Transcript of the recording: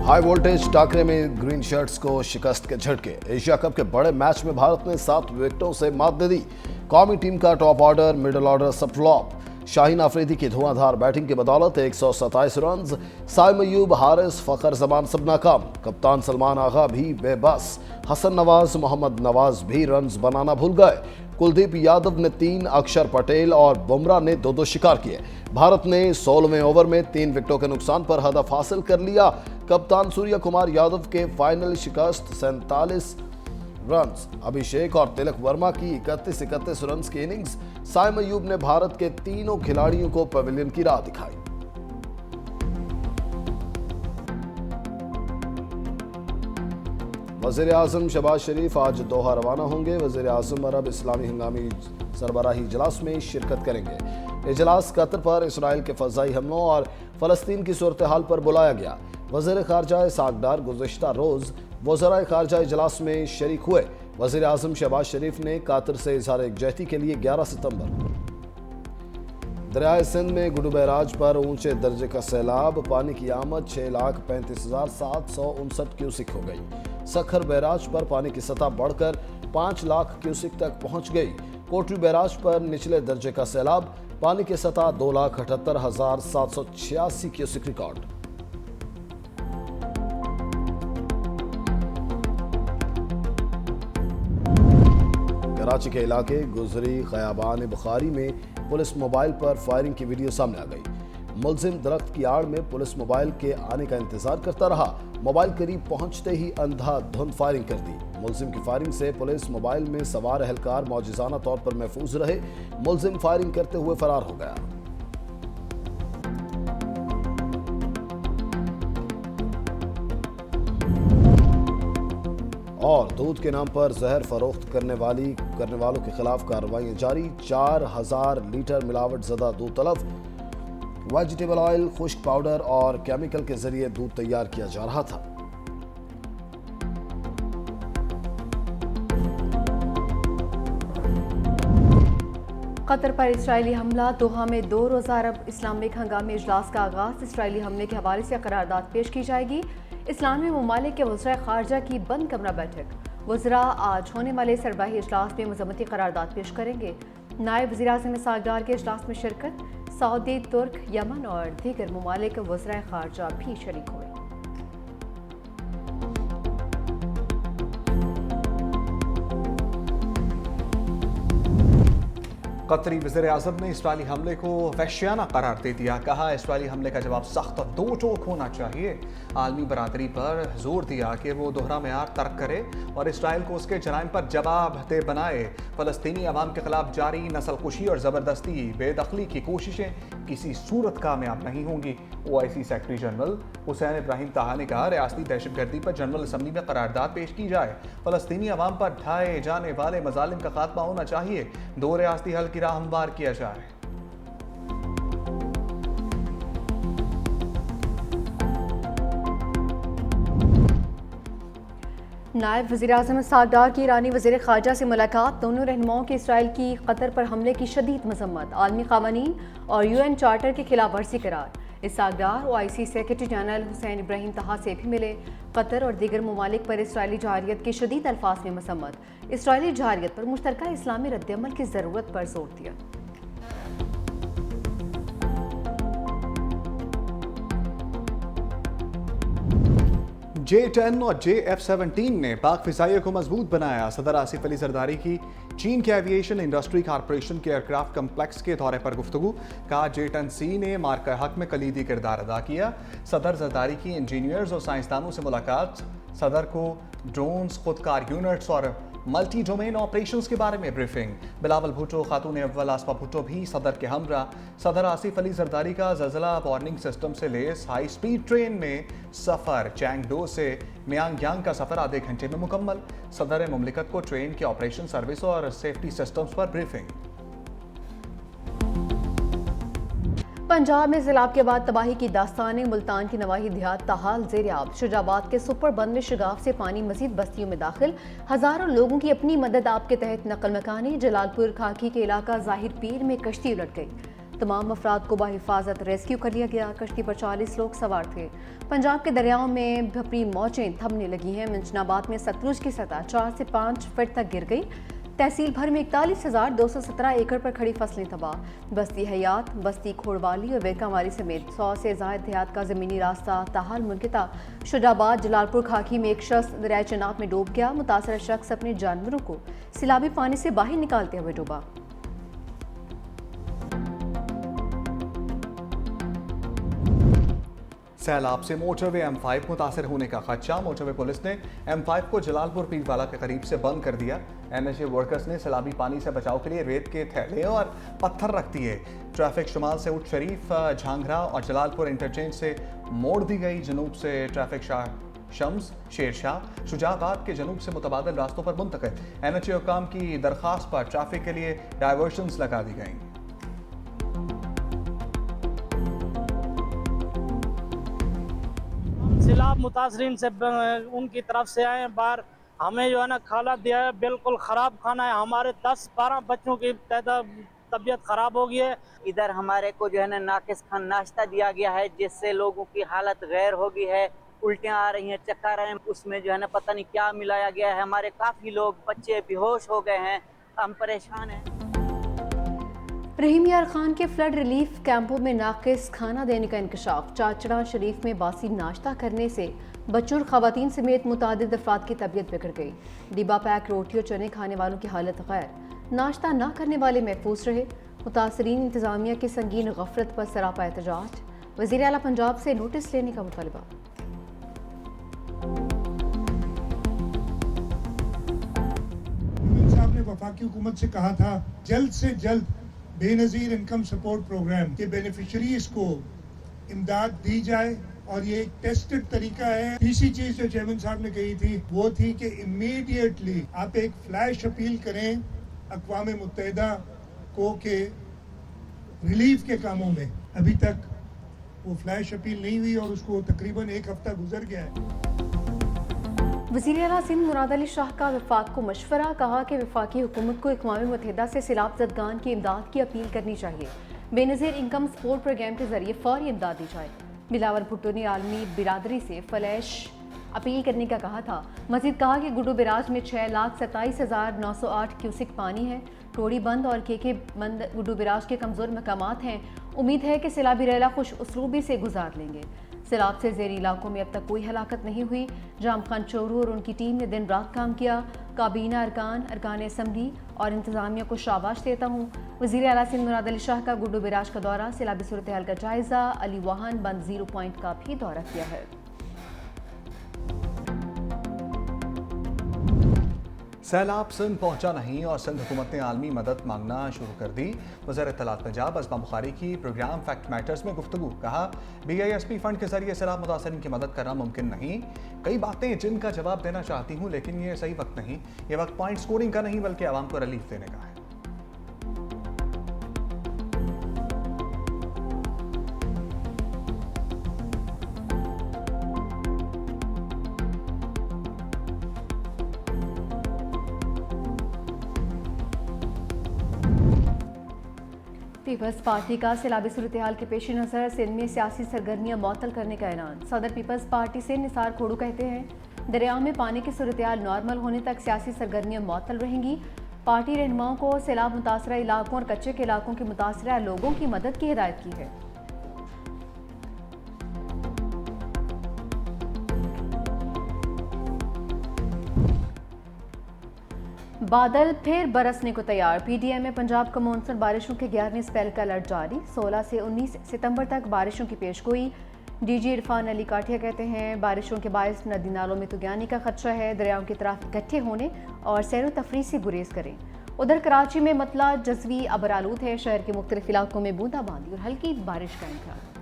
High voltage Thakare में green shirts को शिकस्त के झटके। एशिया कप के बड़े मैच में भारत ने 7 विकेटों से मात दे दी। कौमी टीम का टॉप ऑर्डर, मिडिल ऑर्डर सब फ्लॉप। शाहीन अफरीदी की धुआंधार बैटिंग की बदौलत 127 रन। साइम अयूब, हारिस, फखर जमान सब नाकाम। कप्तान सलमान आगा भी बेबस। हसन नवाज, मोहम्मद नवाज भी रन बनाना भूल गए। कुलदीप यादव ने 3, अक्षर पटेल और बुमराह ने 2-2 शिकार किए। भारत ने 16वें ओवर में 3 विकेटों के नुकसान पर हदफ हासिल कर लिया। कप्तान सूर्य कुमार यादव के फाइनल शिकस्त 47 रन। अभिषेक और तिलक वर्मा की 31 रन की इनिंग्स। साइम अयूब ने भारत के तीनों खिलाड़ियों को पवेलियन की राह दिखाई। वज़ीर आज़म शहबाज शरीफ आज दोहा रवाना होंगे। वज़ीर आज़म अरब इस्लामी हंगामी सरबराही इजलास में शिरकत करेंगे। इजलास कतर पर इसराइल के फ़ज़ाई हमलों और फ़लस्तीन की सूरत हाल पर बुलाया गया। वज़ीर ख़ारजा इसहाक़ डार गुज़िश्ता रोज़ वज़राए ख़ारजा इजलास में शरीक हुए। वज़ीर आज़म शहबाज शरीफ ने कतर से इज़हार यकजहती के लिए 11 सितंबर। दरियाए सिंध में गुडू बैराज पर ऊंचे दर्जे का सैलाब। पानी की आमद 6,35,759 क्यूसिक हो गई। सखर बैराज पर पानी की सतह बढ़कर 5 लाख क्यूसिक तक पहुंच गई। कोटरी बैराज पर निचले दर्जे का सैलाब। पानी की सतह 2,78,786 क्यूसिक रिकॉर्ड। कराची के इलाके गुजरी खयाबान बुखारी में पुलिस मोबाइल पर फायरिंग की वीडियो सामने आ गई। मुलजिम दरख्त की आड़ में पुलिस मोबाइल के आने का इंतजार करता रहा। मोबाइल करीब पहुंचते ही अंधाधुंध फायरिंग कर दी। मुलजिम की फायरिंग से पुलिस मोबाइल में सवार एहलकार मौजूजाना तौर पर महफूज रहे। मुलजिम फायरिंग करते हुए फरार हो गया। और दूध के नाम पर जहर फरोख्त करने वालों के खिलाफ कार्रवाई जारी। 4000 लीटर मिलावट ज़दा दूध तलब। वेजिटेबल ऑयल, खुश्क पाउडर और केमिकल के जरिए दूध तैयार किया जा रहा था। कतर पर इसराइली हमला। दोहा में 2 रोज़ा अरब इस्लामिक हंगामी इजलास का आगाज। इसराइली हमले के हवाले से करारदाद पेश की जाएगी। इस्लामी ममालिक के वज़राए ख़ारजा की बंद कमरा बैठक। वज़रा आज होने वाले सरबराही इजलास में मज़म्मती करारदाद पेश करेंगे। नायब वज़ीर आज़म इसहाक़ डार के इजलास में शिरकत। सऊदी, तुर्क, यमन और दीगर ममालिक वज़राए ख़ारजा भी शरीक हुए। कतरी वज़ीर आज़म ने इसराइली हमले को वहशियाना करार दे दिया। कहा, इसराइली हमले का जवाब सख्त और दो टोक होना चाहिए। आलमी बरादरी पर जोर दिया कि वो दोहरा मेयार तर्क करे और इसराइल को उसके जराइम पर जवाबदेह बनाए। फ़लस्तीनी अवाम के खिलाफ जारी नस्लकुशी और ज़बरदस्ती बेदखली की कोशिशें किसी सूरत कामयाब नहीं होंगी। OIC secretary general Hussain Ibrahim ताहा ने कहा, रियासती दहशतगर्दी पर जनरल असम्बली में करारदाद पेश की जाए। फ़लस्तीनी अवाम पर ढाए जाने वाले मजालिम का खात्मा होना चाहिए। 2 रियासती हल की राह हमवार किया जाए। नायब वज़ीर आज़म इसहाक़ डार की ईरानी वज़ीर ख़ारजा से मुलाकात। दोनों रहनुमाओं की इसराइल की कतर पर हमले की शदीद मज़म्मत। आलमी क़वानीन और UN चार्टर की खिलाफ वर्जी करार। इसहाक़ डार OIC secretary general Hussain Ibrahim ताहा से भी मिले। कतर और दीगर ममालिक पर इसराइली जहारियत की शदीद अल्फाज में मज़म्मत। इसराइली जहारियत पर मुश्तरका इस्लामी रद्दअमल की ज़रूरत पर जोर दिया। J-10 और JF-17 ने पाक फ़िज़ाइया को मजबूत बनाया। सदर आसिफ अली जरदारी की चीन के एविएशन इंडस्ट्री कॉरपोरेशन के एयरक्राफ्ट कम्प्लेक्स के दौरे पर गुफ्तगू। कहा, J-10C ने मार्का हक में कलीदी किरदार अदा किया। सदर जरदारी की इंजीनियर्स और साइंसदानों से मुलाकात। सदर को ड्रोन्स, खुदकार यूनिट्स और मल्टी डोमेन ऑपरेशंस के बारे में ब्रीफिंग। बिलावल भुट्टो, खातून अव्वल आसफा भुट्टो भी सदर के हमरा। सदर आसिफ अली जरदारी का ज़लज़ला वार्निंग सिस्टम से लैस हाई स्पीड ट्रेन में सफ़र। चैंगडो से मियांग का सफ़र आधे घंटे में मुकम्मल। सदर मुमलिकत को ट्रेन के ऑपरेशन, सर्विस और सेफ्टी सिस्टम्स पर ब्रीफिंग। पंजाब में सैलाब के बाद तबाही की दास्तान। मुल्तान की नवाही देहात ताहाल ज़ेर-ए-आब। शुजाबाद के सुपर बंद में शगाफ से पानी मजीद बस्तियों में दाखिल। हज़ारों लोगों की अपनी मदद आप के तहत नकल मकानी। जलालपुर खाकी के इलाका ज़ाहिर पीर में कश्ती उलट गई। तमाम अफराद को बाहिफाजत रेस्क्यू कर लिया गया। कश्ती पर 40 लोग सवार थे। पंजाब के दरियाओं में भपरी मौजें थमने लगी हैं। मंचनाबाद में सतलुज की सतह 4 से 5 फीट तक गिर गई। तहसील भर में 41,217 एकड़ पर खड़ी फसलें तबाह। बस्ती हयात, बस्ती खोड़वाली और वेरकावाली समेत 100 से ज़ायद देहात का ज़मीनी रास्ता ताहाल मुनक़ता। शुजाबाद जलालपुर खाकी में एक शख्स दरिया चनाब में डूब गया। मुतासर शख्स अपने जानवरों को सैलाबी पानी से बाहर निकालते हुए डूबा। सैलाब से मोटरवे M5 मुतासर होने का खदशा। मोटरवे पुलिस ने M5 को जलालपुर पीरवाला के करीब से बंद कर दिया। NHA वर्कर्स ने सैलाबी पानी से बचाव के लिए रेत के थैले और पत्थर रख दिए। ट्रैफिक शुमाल से उच्च शरीफ, झांगरा और जलालपुर इंटरचेंज से मोड़ दी गई। जनूब से ट्रैफिक शम्स, शेरशाह, शुजाबाद के जनूब से मुतबादिल रास्तों पर मुंतकिल। NHA हुक्काम की दरख्वास्त पर ट्रैफिक के लिए डायवर्शंस लगा दी गई। सैलाब मुतासरीन से उनकी तरफ से आए बाहर, हमें जो है ना खाना दिया है, बिल्कुल ख़राब खाना है। हमारे 10-12 बच्चों की तबीयत ख़राब हो गई है। इधर हमारे को जो है ना नाकिस खान नाश्ता दिया गया है, जिससे लोगों की हालत गैर हो गई है। उल्टियाँ आ रही हैं, चक्कर आ रहे हैं। उसमें जो है ना पता नहीं क्या मिलाया गया है। हमारे काफ़ी लोग बच्चे बेहोश हो गए हैं। हम परेशान हैं। रहीम यार खान के फ्लड रिलीफ कैंपों में नाकिस खाना देने का इंकशाफ। चाचड़ा शरीफ में बासी नाश्ता करने से बच्चों और खवातीन समेत मुतादिद अफराद की तबीयत बिगड़ गई। डिब्बा पैक रोटी और चने खाने वालों की हालत गैर, नाश्ता न करने वाले महफूज रहे। मुतासरीन इंतजामिया की संगीन गफलत पर सरापा एहतजाज। वज़ीर आला पंजाब से नोटिस लेने का मुतालबा। साहब ने वफाकी हुकूमत से कहा था जल्द से जल्द बेनजीर इनकम सपोर्ट प्रोग्राम के बेनिफिशरीज को इमदाद दी जाए, और ये एक टेस्टेड तरीका है। तीसरी चीज जो चेयरमैन साहब ने कही थी वो थी कि इमीडिएटली आप एक फ्लैश अपील करें अक़वाम मुत्तहिदा को के रिलीफ के कामों में। अभी तक वो फ्लैश अपील नहीं हुई और उसको तकरीबन 1 हफ्ता गुजर गया है। वज़ीर आला सिंध मुराद अली शाह का वफाक को मशवरा। कहा कि वफाकी हुकूमत को अक़वाम मुत्तहिदा से सैलाब ज़दगान की इमदाद की अपील करनी चाहिए। बेनज़ीर इनकम सपोर्ट प्रोग्राम के जरिए फौरी इमदाद दी जाए। बिलावल भुट्टो ने आलमी बिरादरी से फ्लैश अपील करने का कहा था। मज़ीद कहा कि गुड्डू बिराज में 6,27,908 क्यूसिक पानी है। टोड़ी बंद और केके बंद गुड्डू बिराज के कमज़ोर मकामात हैं। उम्मीद है कि सैलाबी रैला खुश उसलूबी से गुजार लेंगे। सैलाब से ज़ेरी इलाकों में अब तक कोई हलाकत नहीं हुई। जाम खान चोरू और उनकी टीम ने दिन रात काम किया। काबीना अरकान असम्बली और इंतज़ामिया को शाबाश देता हूँ। वज़ीर आला सिंध मुराद अली शाह का गुड्डू बिराज का दौरा, सैलाबी सूरत हाल का जायज़ा। अली वाहन बंद 0 पॉइंट का भी दौरा किया है। सैलाब सिंध पहुंचा नहीं और सिंध हुकूमत ने आलमी मदद मांगना शुरू कर दी। वज़ीर इत्तलात पंजाब अज़मा बुखारी की प्रोग्राम फैक्ट मैटर्स में गुफ्तगू। कहा BISP फंड के जरिए सैलाब मुतासरीन की मदद करना मुमकिन नहीं। कई बातें जिनका जवाब देना चाहती हूँ, लेकिन ये सही वक्त नहीं। ये वक्त पॉइंट स्कोरिंग का नहीं बल्कि आवाम को रिलीफ देने का है। पीपल्स पार्टी का सैलाबी सूरत हाल के पेश नज़र सिंध में सियासी सरगर्मियाँ मुअत्तल करने का ऐलान। सदर पीपल्स पार्टी से निसार खोड़ू कहते हैं दरियाओं में पानी की सूरत हाल नॉर्मल होने तक सियासी सरगर्मियाँ मुअत्तल रहेंगी। पार्टी रहनुमाओं को सैलाब मुतासरा इलाकों और कच्चे के इलाकों के मुतासरा लोगों की मदद की हिदायत की है। बादल फिर बरसने को तैयार। PDM में पंजाब का मानसून बारिशों के 11वें स्पेल का अलर्ट जारी। 16 से 19 सितंबर तक बारिशों की पेशगोई। DG इरफान अली काठिया कहते हैं बारिशों के बायस नदी नालों में तुगानी का खदशा है। दरियाओं की तरफ इकट्ठे होने और सैर तफरी से गुरेज करें। उधर कराची में मतला जज़वी अबरालूद है। शहर के मुख्तलिफ इलाकों में बूंदाबांदी और हल्की बारिश का इम्कान।